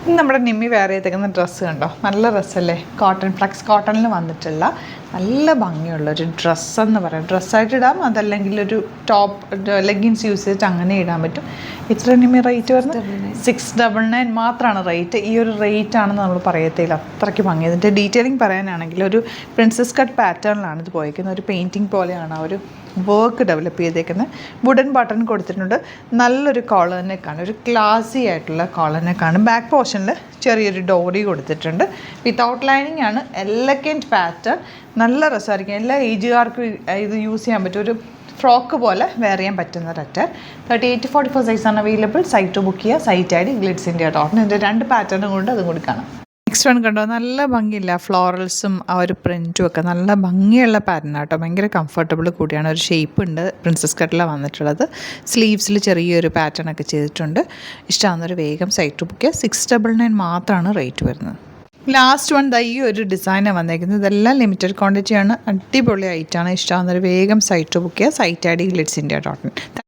ഇന്ന് നമ്മുടെ നിമ്മി വേറെ ചെയ്തേക്കുന്ന ഡ്രസ്സ് കണ്ടോ, നല്ല ഡ്രസ്സല്ലേ. കോട്ടൺ, ഫ്ലക്സ് കോട്ടണിൽ വന്നിട്ടുള്ള നല്ല ഭംഗിയുള്ളൊരു ഡ്രസ്സെന്ന് പറയാം. ഡ്രസ്സായിട്ട് ഇടാം, അതല്ലെങ്കിൽ ഒരു ടോപ്പ് ലെഗിൻസ് യൂസ് ചെയ്തിട്ട് അങ്ങനെ ഇടാൻ പറ്റും. ഇത്ര നിമ്മി റേറ്റ് വരുന്നത് 699 മാത്രമാണ് റേറ്റ്. ഈ ഒരു റേറ്റ് ആണെന്ന് നമ്മൾ പറയത്തില്ല, അത്രയ്ക്ക് ഭംഗി. ഇതിൻ്റെ ഡീറ്റെയിലിംഗ് പറയാനാണെങ്കിൽ ഒരു പ്രിൻസസ് കട്ട് പാറ്റേണിലാണ് ഇത് പോയിരിക്കുന്നത്. ഒരു പെയിൻറ്റിങ് പോലെയാണ് ആ ഒരു വർക്ക് ഡെവലപ്പ് ചെയ്തേക്കുന്നത്. വുഡൻ ബട്ടൺ കൊടുത്തിട്ടുണ്ട്. നല്ലൊരു കോളർ നെക്കാണ്, ഒരു ക്ലാസി ആയിട്ടുള്ള കോളർ നെക്കാണ്. ബാക്ക് പോർഷനിൽ ചെറിയൊരു ഡോറി കൊടുത്തിട്ടുണ്ട്. വിത്തൗട്ട് ലൈനിങ് ആണ്. എലഗൻറ്റ് പാറ്റേൺ, നല്ല രസമായിരിക്കും. എല്ലാ ഏജുകാർക്കും ഇത് യൂസ് ചെയ്യാൻ പറ്റും. ഒരു ഫ്രോക്ക് പോലെ വെയർ ചെയ്യാൻ പറ്റുന്ന ഒരു അറ്റർ. 38-44 സൈസാണ് അവൈലബിൾ. സൈറ്റ് ബുക്ക് ചെയ്യുക. Site I D glitzIndia.in. ഇതിൻ്റെ 2 പാറ്റേണും കൊണ്ട് അതും കൂടി കാണാം. നെക്സ്റ്റ് വൺ കണ്ടോ, നല്ല ഭംഗിയില്ല. ഫ്ലോറൽസും ആ ഒരു പ്രിൻറ്റും ഒക്കെ നല്ല ഭംഗിയുള്ള പാറ്റേൺ ആട്ടോ. ഭയങ്കര കംഫർട്ടബിൾ കൂടിയാണ്. ഒരു ഷേപ്പ് ഉണ്ട്. പ്രിൻസസ് കട്ടിലാണ് വന്നിട്ടുള്ളത്. സ്ലീവ്സിൽ ചെറിയൊരു പാറ്റേൺ ഒക്കെ ചെയ്തിട്ടുണ്ട്. ഇഷ്ടമാകുന്നൊരു വേഗം സൈറ്റ് ബുക്ക് ചെയ്യുക. 699 മാത്രമാണ് റേറ്റ് വരുന്നത്. ലാസ്റ്റ് വൺ ഈ ഒരു ഡിസൈനാണ് വന്നേക്കുന്നത്. ഇതെല്ലാം ലിമിറ്റഡ് ക്വാണ്ടിറ്റിയാണ്. അടിപൊളി ഐറ്റാണ്. ഇഷ്ടമാകുന്നൊരു വേഗം സൈറ്റ് ബുക്ക് ചെയ്യുക. Site I D glitzIndia.in.